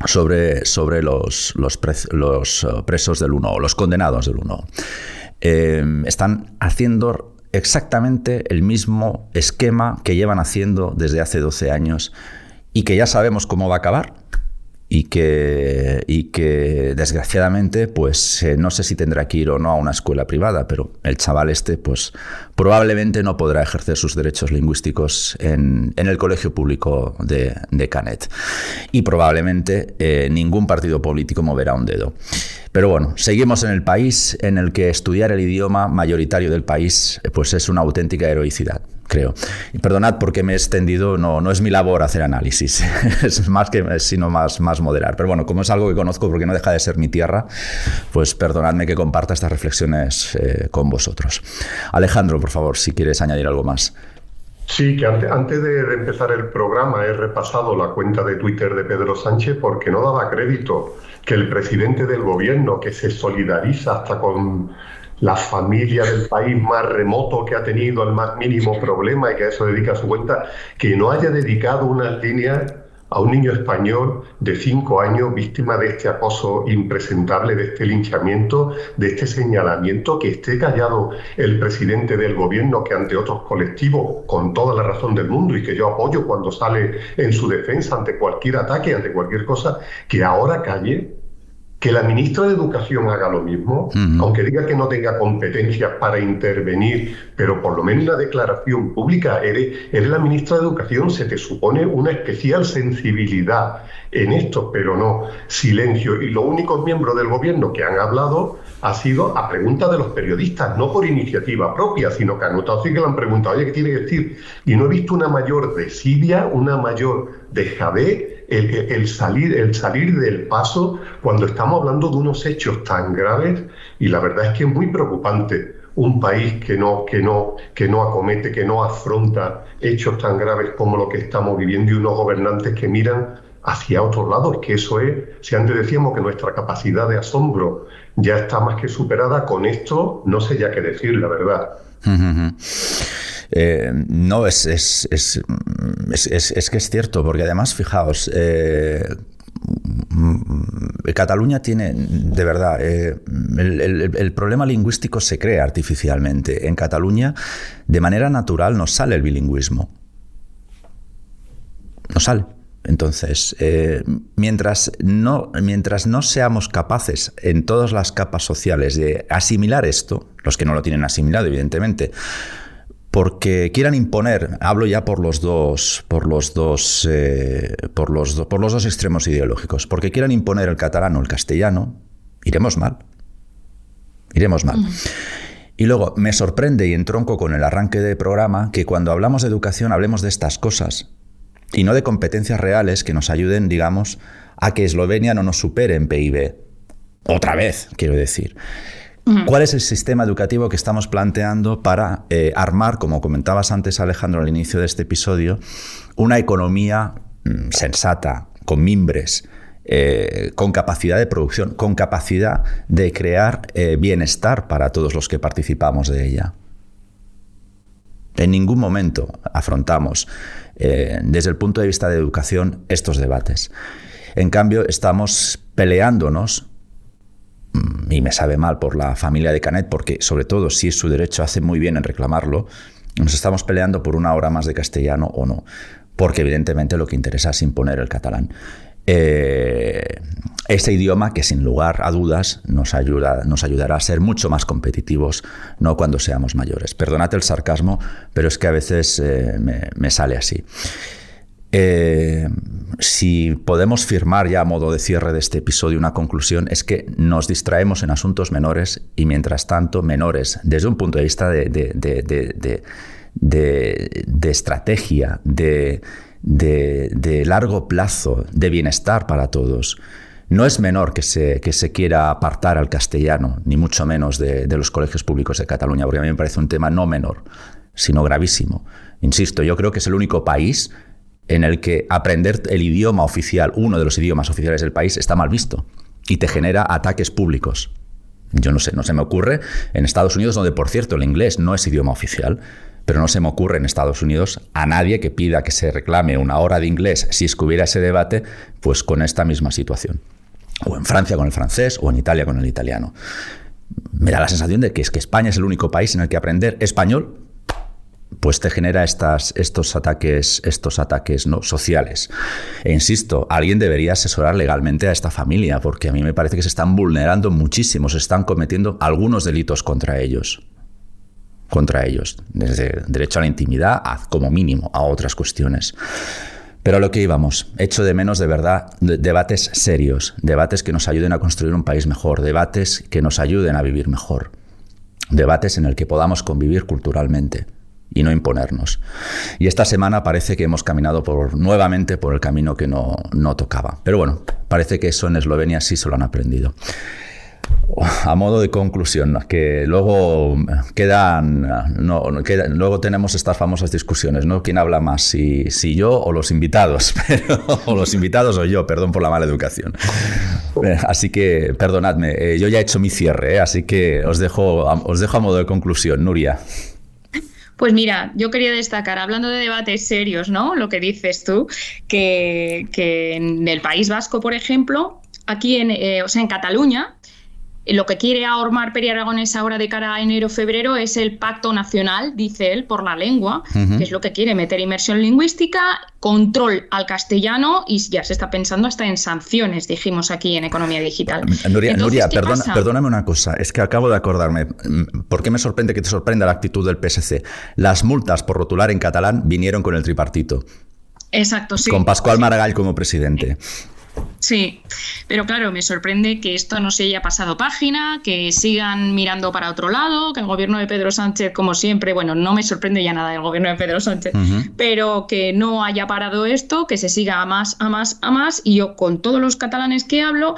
sobre los presos del 1, los condenados del 1. Están haciendo exactamente el mismo esquema que llevan haciendo desde hace 12 años y que ya sabemos cómo va a acabar. Y que desgraciadamente, pues no sé si tendrá que ir o no a una escuela privada, pero el chaval pues probablemente no podrá ejercer sus derechos lingüísticos en el colegio público de Canet. Y probablemente ningún partido político moverá un dedo. Pero bueno, seguimos en el país en el que estudiar el idioma mayoritario del país pues es una auténtica heroicidad, creo. Y perdonad porque me he extendido, no es mi labor hacer análisis, es más que sino más moderar. Pero bueno, como es algo que conozco porque no deja de ser mi tierra, pues perdonadme que comparta estas reflexiones con vosotros. Alejandro, por favor, si quieres añadir algo más. Sí, que antes de empezar el programa he repasado la cuenta de Twitter de Pedro Sánchez porque no daba crédito que el presidente del gobierno, que se solidariza hasta con la familia del país más remoto que ha tenido el más mínimo problema y que a eso dedica su cuenta, que no haya dedicado unas líneas a un niño español de 5 años víctima de este acoso impresentable, de este linchamiento, de este señalamiento, que esté callado el presidente del gobierno, que ante otros colectivos, con toda la razón del mundo y que yo apoyo cuando sale en su defensa ante cualquier ataque, ante cualquier cosa, que ahora calle. Que la ministra de Educación haga lo mismo, aunque diga que no tenga competencias para intervenir, pero por lo menos una declaración pública. Eres la ministra de Educación, se te supone una especial sensibilidad en esto, pero no, silencio. Y los únicos miembros del gobierno que han hablado ha sido a pregunta de los periodistas, no por iniciativa propia, sino que han notado sí que le han preguntado, oye, ¿qué tiene que decir? Y no he visto una mayor desidia, una mayor dejadez, el salir del paso cuando estamos hablando de unos hechos tan graves, y la verdad es que es muy preocupante un país que no acomete, que no afronta hechos tan graves como lo que estamos viviendo, y unos gobernantes que miran hacia otros lados, que eso es, si antes decíamos que nuestra capacidad de asombro ya está más que superada, con esto no sé ya qué decir, la verdad. No, es que es cierto, porque además, fijaos, Cataluña tiene, de verdad, el problema lingüístico se crea artificialmente. En Cataluña, de manera natural, nos sale el bilingüismo. Nos sale. Entonces, mientras no seamos capaces en todas las capas sociales de asimilar esto, los que no lo tienen asimilado, evidentemente, porque quieran imponer, hablo ya por los dos extremos ideológicos, porque quieran imponer el catalán o el castellano, iremos mal. Y luego me sorprende y entronco con el arranque del programa que cuando hablamos de educación hablemos de estas cosas y no de competencias reales que nos ayuden, digamos, a que Eslovenia no nos supere en PIB. Otra vez, quiero decir. ¿Cuál es el sistema educativo que estamos planteando para armar, como comentabas antes, Alejandro, al inicio de este episodio, una economía sensata, con mimbres, con capacidad de producción, con capacidad de crear bienestar para todos los que participamos de ella? En ningún momento afrontamos, desde el punto de vista de educación, estos debates. En cambio, estamos peleándonos, y me sabe mal por la familia de Canet, porque sobre todo si es su derecho, hace muy bien en reclamarlo, nos estamos peleando por una hora más de castellano o no, porque evidentemente lo que interesa es imponer el catalán. Ese idioma que sin lugar a dudas nos ayudará a ser mucho más competitivos, no cuando seamos mayores. Perdonad el sarcasmo, pero es que a veces me sale así. Si podemos firmar ya a modo de cierre de este episodio una conclusión, es que nos distraemos en asuntos menores y mientras tanto menores desde un punto de vista de estrategia, de largo plazo, de bienestar para todos. No es menor que se quiera apartar al castellano, ni mucho menos de los colegios públicos de Cataluña, porque a mí me parece un tema no menor, sino gravísimo. Insisto, yo creo que es el único país en el que aprender el idioma oficial, uno de los idiomas oficiales del país, está mal visto y te genera ataques públicos. Yo no sé, no se me ocurre en Estados Unidos, donde, por cierto, el inglés no es idioma oficial, Pero no se me ocurre en Estados Unidos a nadie que pida que se reclame una hora de inglés si es que hubiera ese debate, pues con esta misma situación. O en Francia con el francés, o en Italia con el italiano. Me da la sensación de que es que España es el único país en el que aprender español pues te genera estos ataques ¿no? sociales. E insisto, alguien debería asesorar legalmente a esta familia, porque a mí me parece que se están vulnerando muchísimo, se están cometiendo algunos delitos contra ellos, desde derecho a la intimidad como mínimo a otras cuestiones. Pero a lo que íbamos, echo de menos de verdad debates serios, debates que nos ayuden a construir un país mejor, debates que nos ayuden a vivir mejor, debates en el que podamos convivir culturalmente y no imponernos. Y esta semana parece que hemos caminado nuevamente por el camino que no tocaba. Pero bueno, parece que eso en Eslovenia sí se lo han aprendido. A modo de conclusión, que luego luego tenemos estas famosas discusiones, ¿no? ¿Quién habla más? Si yo o los invitados, o los invitados o yo, perdón por la mala educación. Así que, perdonadme, yo ya he hecho mi cierre, así que os dejo a modo de conclusión. Nuria. Pues mira, yo quería destacar, hablando de debates serios, ¿no? Lo que dices tú, que en el País Vasco, por ejemplo, aquí en Cataluña, lo que quiere ahormar Pere Aragonés ahora de cara a enero-febrero es el Pacto Nacional, dice él, por la lengua, que es lo que quiere, meter inmersión lingüística, control al castellano y ya se está pensando hasta en sanciones, dijimos aquí en Economía Digital. Nuria, perdóname una cosa, es que acabo de acordarme, ¿por qué me sorprende que te sorprenda la actitud del PSC? Las multas por rotular en catalán vinieron con el tripartito. Exacto, sí. Con Pascual Maragall como presidente. Sí, pero claro, me sorprende que esto no se haya pasado página, que sigan mirando para otro lado, que el gobierno de Pedro Sánchez, como siempre, bueno, no me sorprende ya nada el gobierno de Pedro Sánchez, pero que no haya parado esto, que se siga a más, y yo con todos los catalanes que hablo,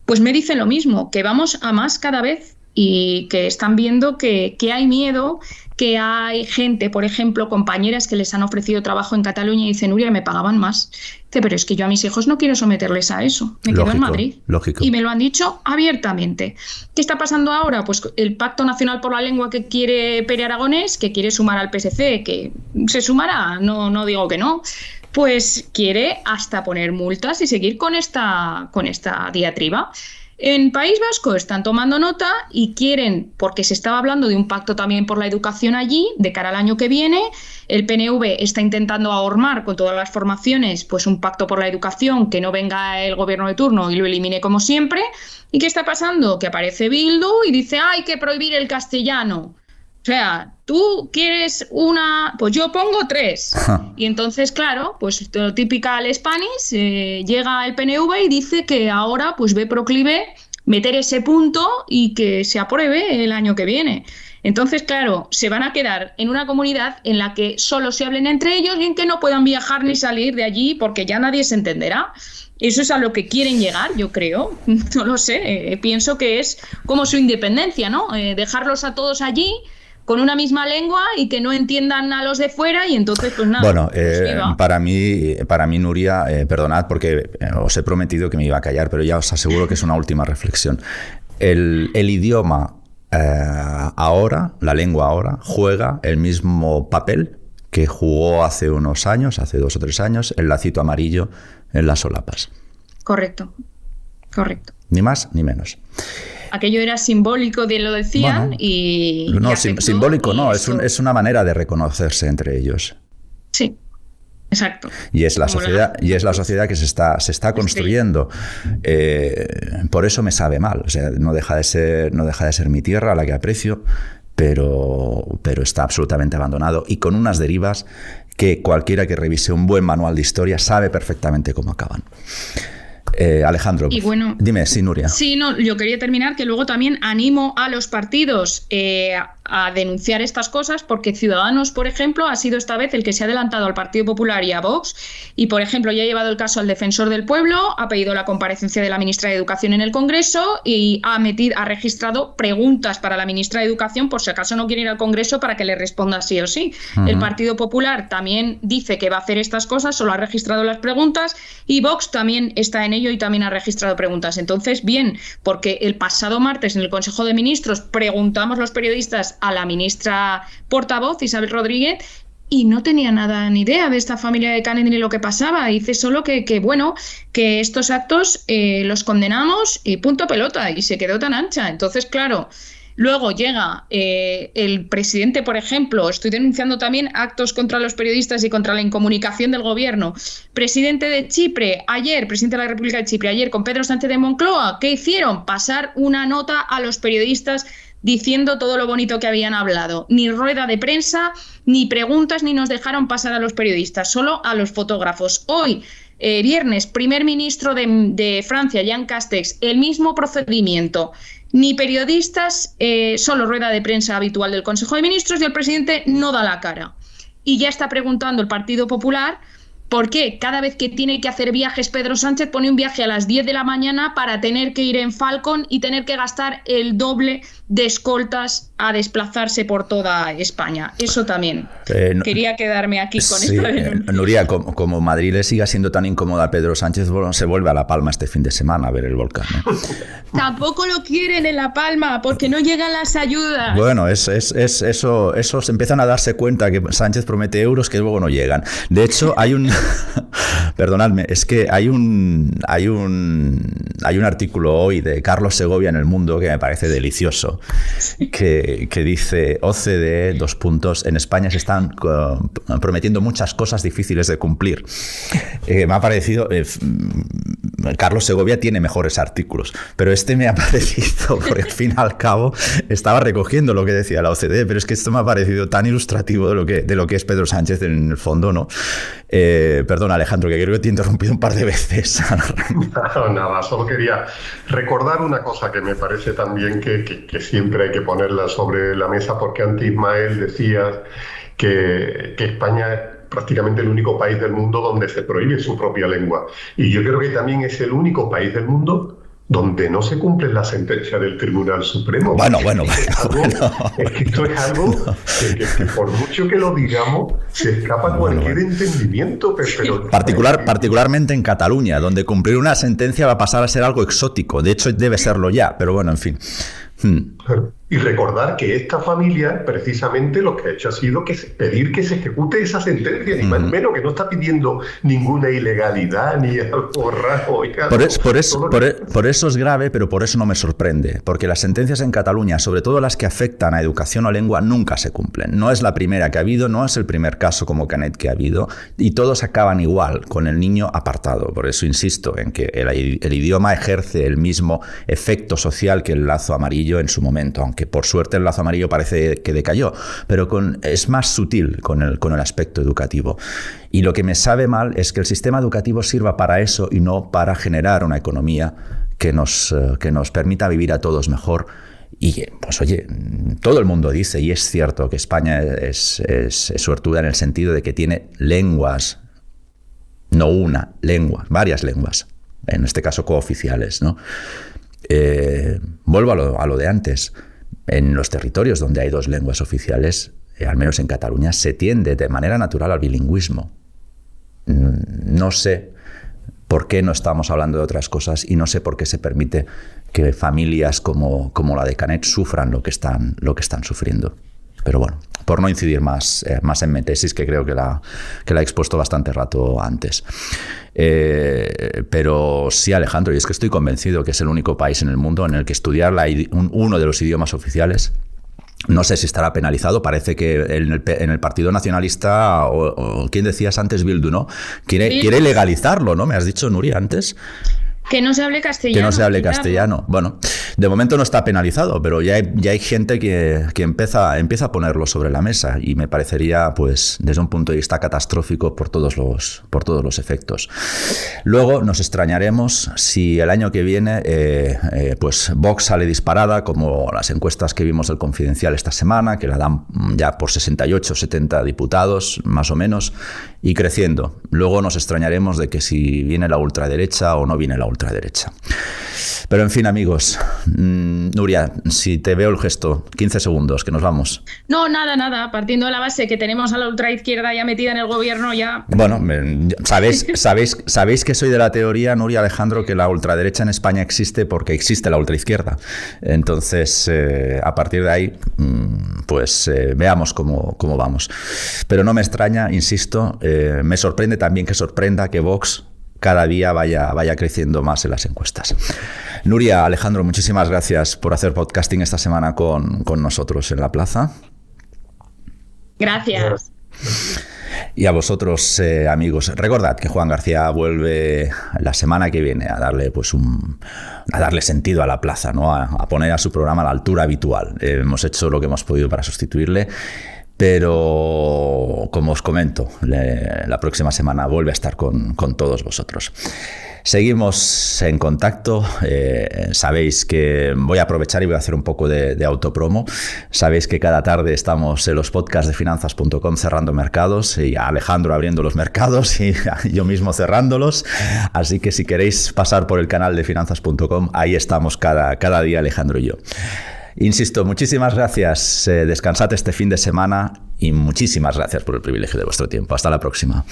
pues me dicen lo mismo, que vamos a más cada vez y que están viendo que hay miedo, que hay gente, por ejemplo, compañeras que les han ofrecido trabajo en Cataluña y dicen, Nuria, me pagaban más. Pero es que yo a mis hijos no quiero someterles a eso. Me quedo en Madrid. Lógico. Y me lo han dicho abiertamente. ¿Qué está pasando ahora? Pues el Pacto Nacional por la Lengua que quiere Pere Aragonés, que quiere sumar al PSC, que se sumará, no digo que no, pues quiere hasta poner multas y seguir con esta diatriba. En País Vasco están tomando nota y quieren, porque se estaba hablando de un pacto también por la educación allí, de cara al año que viene, el PNV está intentando ahormar con todas las formaciones pues un pacto por la educación, que no venga el gobierno de turno y lo elimine como siempre. ¿Y qué está pasando? Que aparece Bildu y dice, hay que prohibir el castellano. O sea, tú quieres pues yo pongo 3. Y entonces, claro, pues lo típica al Spanish, llega el PNV y dice que ahora pues ve proclive meter ese punto y que se apruebe el año que viene. Entonces, claro, se van a quedar en una comunidad en la que solo se hablen entre ellos y en que no puedan viajar ni salir de allí porque ya nadie se entenderá. Eso es a lo que quieren llegar, yo creo. No lo sé, pienso que es como su independencia, ¿no? Dejarlos a todos allí con una misma lengua y que no entiendan a los de fuera y entonces pues nada. Bueno, para mí Nuria, perdonad porque os he prometido que me iba a callar, pero ya os aseguro que es una última reflexión. El idioma ahora, la lengua ahora, juega el mismo papel que jugó hace unos años, hace 2 o 3 años, el lacito amarillo en las solapas. Correcto. Ni más ni menos. Aquello era simbólico, lo decían, bueno, y... No, simbólico no, es una manera de reconocerse entre ellos. Sí, exacto. Y es la sociedad que se está construyendo. Por eso me sabe mal. O sea, no deja de ser mi tierra, a la que aprecio, pero está absolutamente abandonado y con unas derivas que cualquiera que revise un buen manual de historia sabe perfectamente cómo acaban. Alejandro, y bueno, dime, sí, Nuria. Sí, no, yo quería terminar que luego también animo a los partidos a denunciar estas cosas, porque Ciudadanos, por ejemplo, ha sido esta vez el que se ha adelantado al Partido Popular y a Vox, y por ejemplo ya ha llevado el caso al Defensor del Pueblo, ha pedido la comparecencia de la ministra de Educación en el Congreso y ha registrado preguntas para la ministra de Educación por si acaso no quiere ir al Congreso para que le responda sí o sí. El Partido Popular también dice que va a hacer estas cosas, solo ha registrado las preguntas, y Vox también está en ello y también ha registrado preguntas. Entonces, bien, porque el pasado martes en el Consejo de Ministros preguntamos los periodistas periodistas a la ministra portavoz, Isabel Rodríguez, y no tenía nada ni idea de esta familia de Canet ni lo que pasaba. Dice solo que estos actos los condenamos y punto pelota, y se quedó tan ancha. Entonces, claro, luego llega el presidente, por ejemplo, estoy denunciando también actos contra los periodistas y contra la incomunicación del gobierno. Presidente de Chipre, presidente de la República de Chipre, ayer con Pedro Sánchez de Moncloa, ¿qué hicieron? Pasar una nota a los periodistas diciendo todo lo bonito que habían hablado. Ni rueda de prensa, ni preguntas, ni nos dejaron pasar a los periodistas, solo a los fotógrafos. Hoy, viernes, primer ministro de Francia, Jean Castex, el mismo procedimiento. Ni periodistas, solo rueda de prensa habitual del Consejo de Ministros, y el presidente no da la cara. Y ya está preguntando el Partido Popular por qué cada vez que tiene que hacer viajes Pedro Sánchez pone un viaje a las 10 de la mañana para tener que ir en Falcon y tener que gastar el doble de escoltas a desplazarse por toda España. Eso también. Quería quedarme aquí con esta denuncia. Nuria, como Madrid le siga siendo tan incómoda a Pedro Sánchez, se vuelve a La Palma este fin de semana a ver el volcán, ¿no? Tampoco lo quieren en La Palma porque no llegan las ayudas. Bueno, eso se empiezan a darse cuenta que Sánchez promete euros que luego no llegan. De hecho, hay un perdonadme, es que hay un artículo hoy de Carlos Segovia en El Mundo que me parece delicioso, que dice: OCDE, en España se están prometiendo muchas cosas difíciles de cumplir. Me ha parecido... Carlos Segovia tiene mejores artículos, pero este me ha parecido, porque al fin y al cabo estaba recogiendo lo que decía la OCDE, pero es que esto me ha parecido tan ilustrativo de lo que es Pedro Sánchez en el fondo, ¿no? Perdón, Alejandro, que creo que te he interrumpido un par de veces. Nada, solo quería recordar una cosa que me parece también que siempre hay que ponerla sobre la mesa, porque antes Ismael decía que España es prácticamente el único país del mundo donde se prohíbe su propia lengua. Y yo creo que también es el único país del mundo donde no se cumple la sentencia del Tribunal Supremo. Bueno. Es que esto es algo que por mucho que lo digamos, se escapa cualquier entendimiento. Pero particularmente en Cataluña, donde cumplir una sentencia va a pasar a ser algo exótico. De hecho, debe serlo ya, pero bueno, en fin. Y recordar que esta familia precisamente lo que ha hecho ha sido pedir que se ejecute esa sentencia, ni más ni menos, que no está pidiendo ninguna ilegalidad ni algo raro. Por eso es grave, pero por eso no me sorprende, porque las sentencias en Cataluña, sobre todo las que afectan a educación o lengua, nunca se cumplen. No es la primera que ha habido, no es el primer caso como Canet que ha habido, y todos acaban igual, con el niño apartado. Por eso insisto en que el idioma ejerce el mismo efecto social que el lazo amarillo en su momento, aunque por suerte el lazo amarillo parece que decayó, pero es más sutil con el aspecto educativo. Y lo que me sabe mal es que el sistema educativo sirva para eso y no para generar una economía que nos permita vivir a todos mejor. Y pues oye, todo el mundo dice, y es cierto, que España es suertuda en el sentido de que tiene lenguas, no una lengua, varias lenguas, en este caso cooficiales, ¿no? Vuelvo a lo de antes. En los territorios donde hay dos lenguas oficiales, al menos en Cataluña, se tiende de manera natural al bilingüismo. No sé por qué no estamos hablando de otras cosas y no sé por qué se permite que familias como la de Canet sufran lo que están sufriendo. Pero bueno, por no incidir más en mi tesis, que creo que la he expuesto bastante rato antes. Pero sí, Alejandro, y es que estoy convencido que es el único país en el mundo en el que estudiar uno de los idiomas oficiales, no sé si estará penalizado. Parece que en el Partido Nacionalista, o ¿quién decías antes? Bildu, ¿no? Quiere legalizarlo, ¿no? ¿Me has dicho, Nuria, antes? Que no se hable castellano. Que no se hable castellano. Bueno, de momento no está penalizado, pero ya hay gente que empieza a ponerlo sobre la mesa, y me parecería, pues, desde un punto de vista catastrófico por todos los efectos. Luego nos extrañaremos si el año que viene pues Vox sale disparada, como las encuestas que vimos del Confidencial esta semana, que la dan ya por 68 o 70 diputados, más o menos, y creciendo. Luego nos extrañaremos de que si viene la ultraderecha o no viene la ultraderecha. Pero en fin, amigos, Nuria, si te veo el gesto, 15 segundos, que nos vamos. No, nada, partiendo de la base que tenemos a la ultraizquierda ya metida en el gobierno ya... Bueno, sabéis que soy de la teoría, Nuria, Alejandro, que la ultraderecha en España existe porque existe la ultraizquierda. Entonces, a partir de ahí, pues veamos cómo vamos. Pero no me extraña, insisto, me sorprende también que sorprenda que Vox cada día vaya creciendo más en las encuestas. Nuria, Alejandro, muchísimas gracias por hacer podcasting esta semana con nosotros en La Plaza. Gracias. Y a vosotros, amigos, recordad que Juan García vuelve la semana que viene a darle a darle sentido a La Plaza, ¿no? A poner a su programa a la altura habitual. Hemos hecho lo que hemos podido para sustituirle. Pero, como os comento, la próxima semana vuelve a estar con todos vosotros. Seguimos en contacto. Sabéis que voy a aprovechar y voy a hacer un poco de autopromo. Sabéis que cada tarde estamos en los podcasts de finanzas.com cerrando mercados, y a Alejandro abriendo los mercados y yo mismo cerrándolos. Así que si queréis pasar por el canal de finanzas.com, ahí estamos cada día Alejandro y yo. Insisto, muchísimas gracias, descansad este fin de semana y muchísimas gracias por el privilegio de vuestro tiempo. Hasta la próxima.